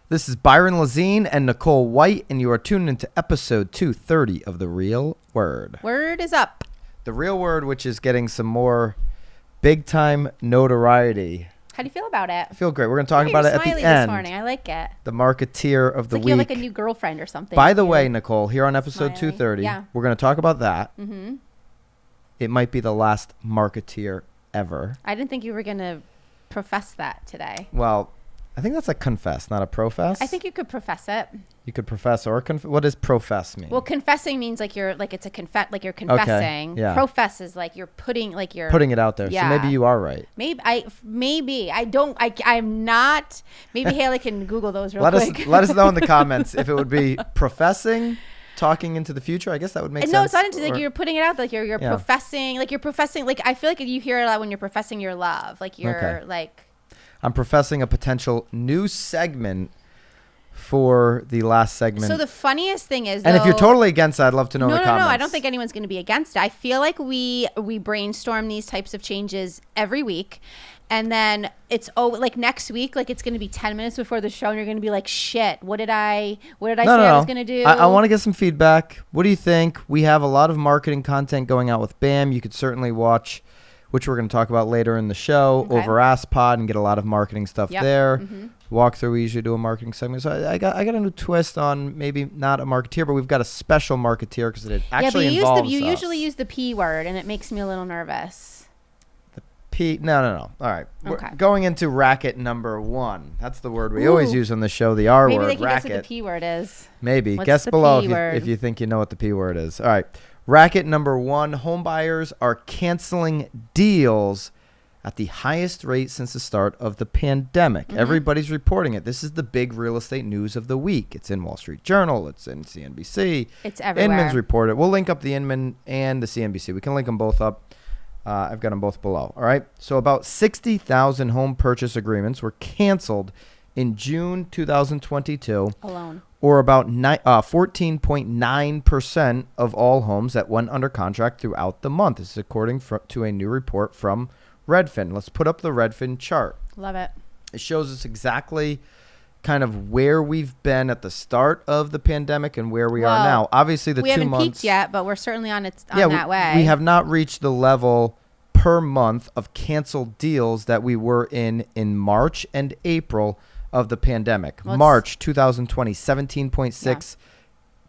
This is Byron Lazine and Nicole White, and you are tuned into episode 230 of The Real Word. Word is up. The Real Word, which is getting some more big-time notoriety. How do you feel about it? I feel great. We're going to talk about it at the end. This morning. I like it. The marketeer of the like week. You have like a new girlfriend or something. By the way, Nicole, here on episode 230, we're going to talk about that. Mm-hmm. It might be the last marketeer ever. I didn't think you were going to profess that today. Well, I think that's a confess, not a profess. I think you could profess it. You could profess or what does profess mean? Well, confessing means like you're like it's a like you're confessing. Okay, yeah. Profess is like you're putting it out there. Yeah. So maybe you are right. I'm not. Maybe Haley can Google those real quick. Let us know in the comments if it would be professing, talking into the future. I guess that would make sense. No, it's not into like you're putting it out. Like you're professing. Like you're professing. Like I feel like you hear it a lot when you're professing your love. Like you're like. I'm professing a potential new segment for the last segment. So the funniest thing is, and if you're totally against that, I'd love to know in the comments. No, I don't think anyone's going to be against it. I feel like we brainstorm these types of changes every week. And then it's like next week, like it's going to be 10 minutes before the show, and you're going to be like, "Shit, what did I say I was going to do?" I want to get some feedback. What do you think? We have a lot of marketing content going out with BAM. You could certainly watch, which we're going to talk about later in the show, over AskPod, and get a lot of marketing stuff there. Mm-hmm. Walkthrough, we usually do a marketing segment. So I got a new twist on maybe not a marketeer, but we've got a special marketeer because it actually involves us. You usually use the P word, and it makes me a little nervous. No. All right. Okay. We're going into racket number 1. That's the word we always use on the show, the R word, Maybe they can racket. guess what the P word is. Maybe. Guess below if you think you know what the P word is. All right. Racket number 1, homebuyers are canceling deals at the highest rate since the start of the pandemic. Mm-hmm. Everybody's reporting it. This is the big real estate news of the week. It's in Wall Street Journal. It's in CNBC. It's everywhere. Inman's report it. We'll link up the Inman and the CNBC. We can link them both up. I've got them both below. All right. So about 60,000 home purchase agreements were canceled in June 2022. Alone. Or about 14.9% of all homes that went under contract throughout the month. This is according to a new report from Redfin. Let's put up the Redfin chart. Love it. It shows us exactly kind of where we've been at the start of the pandemic and where we are now. Obviously, the 2 months. We haven't peaked yet, but we're certainly on that way. We have not reached the level per month of canceled deals that we were in March and April of the pandemic. March 2020, 17.6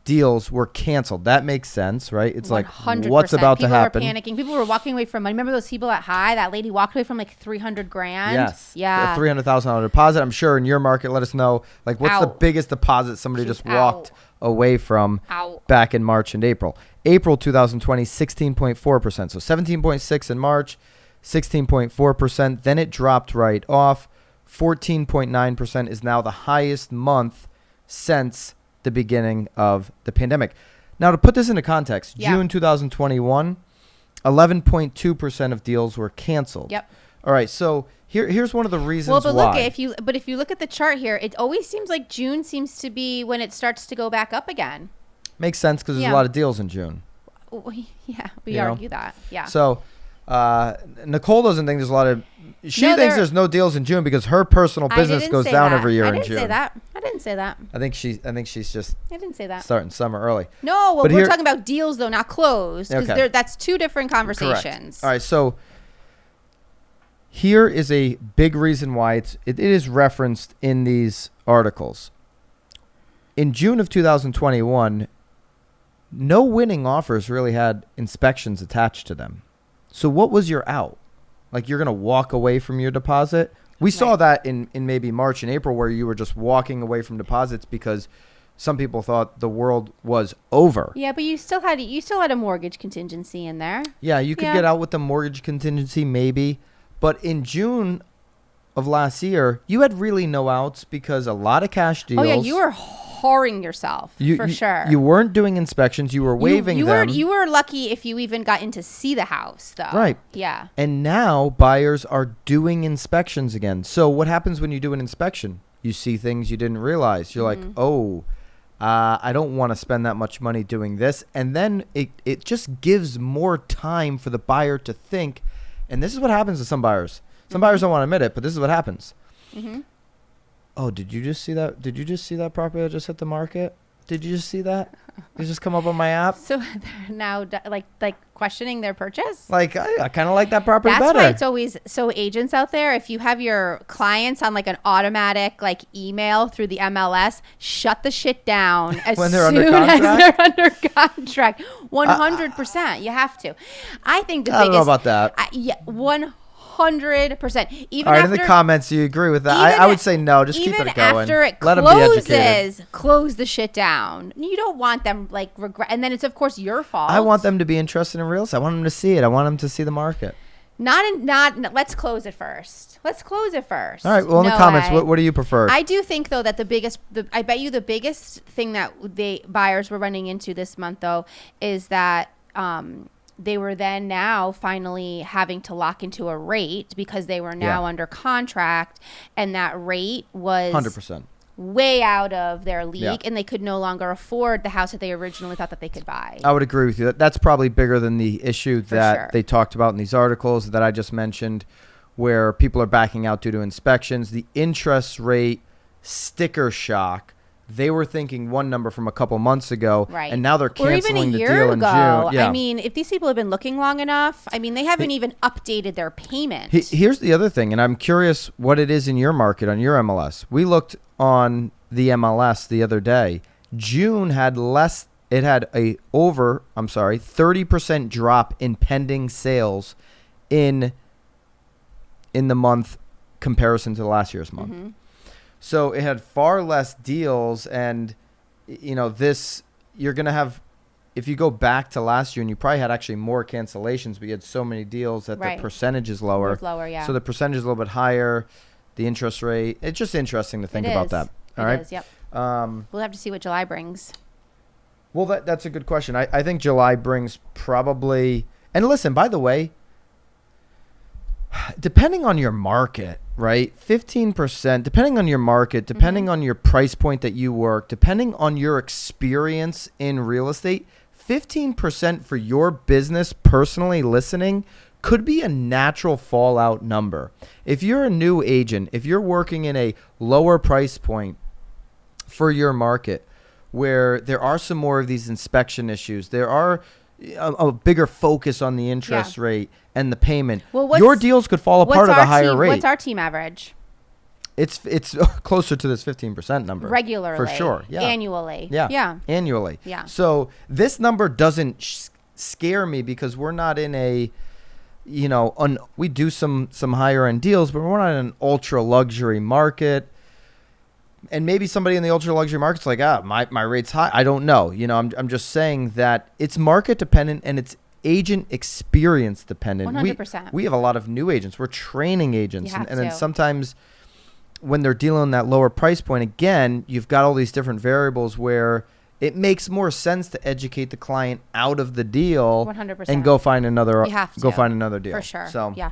deals were canceled. That makes sense, right? It's 100%. Like, what's about to happen? People were panicking. People were walking away from money. Remember those people at High? That lady walked away from like $300,000. Yes. Yeah. A $300,000 deposit. I'm sure in your market, let us know. Like, what's the biggest deposit somebody just walked away from back in March and April? April 2020, 16.4%. So 17.6 in March, 16.4%. Then it dropped right off. 14.9% is now the highest month since the beginning of the pandemic. Now, to put this into context, June 2021, 11.2% of deals were canceled. Yep. All right, so here's one of the reasons why. Look, if you look at the chart here, it always seems like June seems to be when it starts to go back up again. Makes sense because there's a lot of deals in June. Yeah, we argue that. Yeah. So Nicole doesn't think there's a lot of. She thinks there's no deals in June because her personal business goes down every year in June. I didn't say that. I think she's just. I didn't say that. Starting summer early. No, well, we're talking about deals though, not closed, because that's two different conversations. Correct. All right, so here is a big reason why it is referenced in these articles. In June of 2021, no winning offers really had inspections attached to them. So what was your out? Like, you're going to walk away from your deposit? We saw that in maybe March and April where you were just walking away from deposits because some people thought the world was over. Yeah, but you still had a mortgage contingency in there. Yeah, you could get out with the mortgage contingency maybe. But in June of last year, you had really no outs because a lot of cash deals. Oh, yeah, you were whoring yourself, for sure. You weren't doing inspections. You were waiving them. You were lucky if you even got in to see the house, though. Right. Yeah. And now buyers are doing inspections again. So what happens when you do an inspection? You see things you didn't realize. You're like, I don't want to spend that much money doing this. And then it just gives more time for the buyer to think. And this is what happens to some buyers. Some buyers don't want to admit it, but this is what happens. Mm-hmm. Oh, did you just see that? Did you just see that property that just hit the market? Did you just see that? It just come up on my app. So they're now like questioning their purchase. Like I kind of like that property better. That's why it's always so agents out there. If you have your clients on like an automatic like email through the MLS, shut the shit down as when they're soon under as they're under contract. 100%. You have to. I think the biggest. I don't know about that. Yeah, 100%. Even all right, after, in the comments, you agree with that? I would say no. Just keep it going. Even after it Let them be educated. closes, close the shit down. You don't want them like regret, and then it's of course your fault. I want them to be interested in real estate. I want them to see it. I want them to see the market. Not. Let's close it first. All right. Well, in the comments, what do you prefer? I do think though that I bet you the biggest thing that buyers were running into this month though is that they were then now finally having to lock into a rate because they were now under contract, and that rate was 100%. way out of their league, and they could no longer afford the house that they originally thought that they could buy. I would agree with you. That's probably bigger than the issue that they talked about in these articles that I just mentioned, where people are backing out due to inspections. The interest rate sticker shock. They were thinking one number from a couple months ago, and now they're canceling the deal in June. I mean, if these people have been looking long enough, I mean, they haven't even updated their payment. Here's the other thing, and I'm curious what it is in your market on your MLS. We looked on the MLS the other day. June had less. It had 30% drop in pending sales in the month comparison to last year's month. Mm-hmm. So it had far less deals, and this you're gonna have. If you go back to last year, and you probably had actually more cancellations, but you had so many deals that the percentage is lower. It's lower, yeah. So the percentage is a little bit higher. The interest rate. It's just interesting to think about that. All right. It is, yep. We'll have to see what July brings. Well, that's a good question. I think July brings probably. And listen, by the way, depending on your market, right? 15%, depending on your market, depending on your price point that you work, depending on your experience in real estate, 15% for your business personally listening could be a natural fallout number. If you're a new agent, if you're working in a lower price point for your market where there are some more of these inspection issues, there are a bigger focus on the interest rate and the payment. Well, your deals could fall apart at a higher rate. What's our team average? It's closer to this 15% number. Regularly. For sure. Yeah. Annually. Yeah. Annually. Yeah. So this number doesn't scare me because we're not in a, we do some higher end deals, but we're not in an ultra luxury market. And maybe somebody in the ultra luxury market's like, my rate's high. I don't know. I'm just saying that it's market dependent and it's agent experience dependent. 100%. We have a lot of new agents. We're training agents. And then sometimes when they're dealing in that lower price point, again, you've got all these different variables where it makes more sense to educate the client out of the deal 100%. and go find another deal. For sure. So yeah.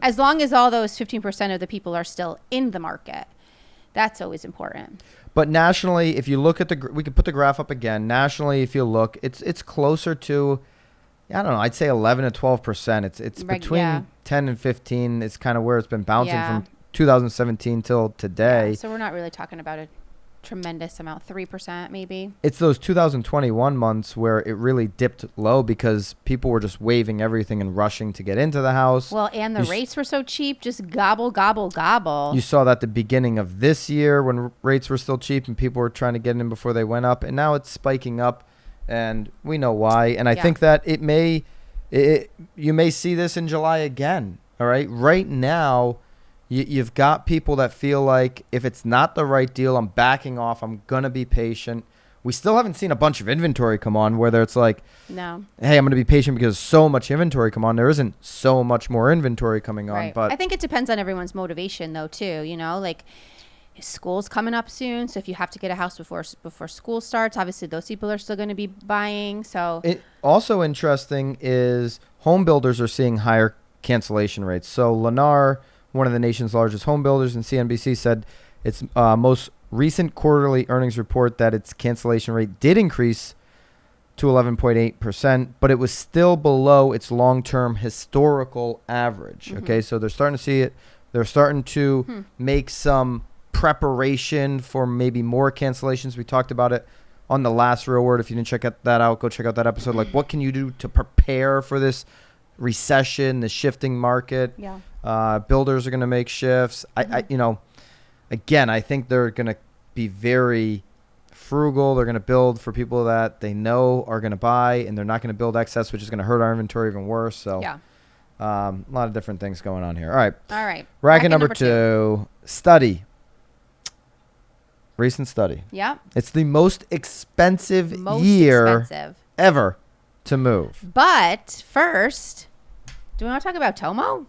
As long as all those 15% of the people are still in the market. That's always important. But nationally, if you look at we could put the graph up again. Nationally, if you look, it's closer to, I don't know, I'd say 11 to 12%. It's between 10 and 15. It's kind of where it's been bouncing from 2017 till today. Yeah, so we're not really talking about a tremendous amount, 3% maybe. It's those 2021 months where it really dipped low because people were just waiving everything and rushing to get into the house. Well, and the rates were so cheap, just gobble, gobble, gobble. You saw that at the beginning of this year when rates were still cheap and people were trying to get in before they went up, and now it's spiking up, and we know why. And I think that you may see this in July again. All right, right now. You've got people that feel like if it's not the right deal, I'm backing off. I'm going to be patient. We still haven't seen a bunch of inventory come on where it's like, no, hey, I'm going to be patient because so much inventory come on. There isn't so much more inventory coming on. Right. But I think it depends on everyone's motivation though, too. Like school's coming up soon. So if you have to get a house before school starts, obviously those people are still going to be buying. So also interesting is home builders are seeing higher cancellation rates. So Lennar, one of the nation's largest home builders, and CNBC said its most recent quarterly earnings report that its cancellation rate did increase to 11.8%, but it was still below its long-term historical average. Mm-hmm. Okay, so they're starting to see it They're starting to make some preparation for maybe more cancellations. We talked about it on the last Real Word. If you didn't check that out, go check out that episode. Like, what can you do to prepare for this recession, the shifting market? Yeah. Builders are going to make shifts. Again, I think they're going to be very frugal. They're going to build for people that they know are going to buy, and they're not going to build excess, which is going to hurt our inventory even worse. So yeah. a lot of different things going on here. All right. Racket Number two. Study. Recent study. Yeah. It's the most expensive year ever to move. But first, do we want to talk about Tomo?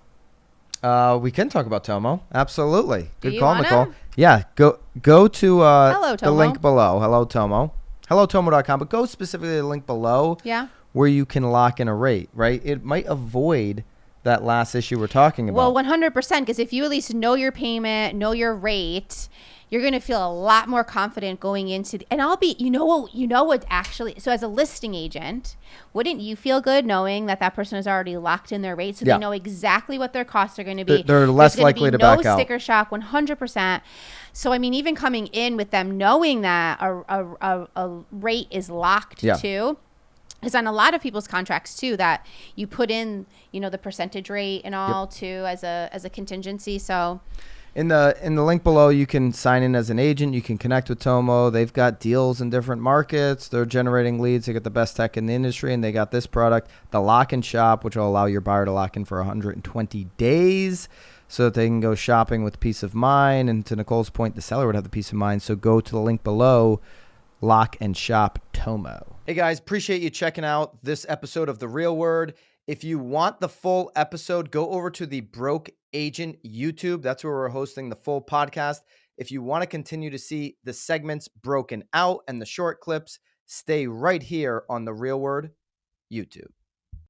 We can talk about Tomo. Absolutely. Good call, wanna? Nicole. Yeah. Go to Hello, the link below. Hello, Tomo. HelloTomo.com. But go specifically to the link below. Yeah. Where you can lock in a rate, right? It might avoid that last issue we're talking about. Well, 100%. Because if you at least know your payment, know your rate, you're going to feel a lot more confident going into and I'll be, you know what actually, so as a listing agent, wouldn't you feel good knowing that that person has already locked in their rate so they know exactly what their costs are going to be? They're less likely to back out. No sticker shock, 100%. So, I mean, even coming in with them knowing that a rate is locked too, because on a lot of people's contracts too, that you put in, the percentage rate and all too as a contingency. So in the link below, you can sign in as an agent. You can connect with Tomo. They've got deals in different markets. They're generating leads. They got the best tech in the industry, and they got this product, the Lock and Shop, which will allow your buyer to lock in for 120 days so that they can go shopping with peace of mind. And to Nicole's point, the seller would have the peace of mind. So go to the link below, Lock and Shop Tomo. Hey guys, appreciate you checking out this episode of The Real Word. If you want the full episode, go over to the Broke Agent YouTube. That's where we're hosting the full podcast. If you want to continue to see the segments broken out and the short clips, stay right here on The Real Word YouTube.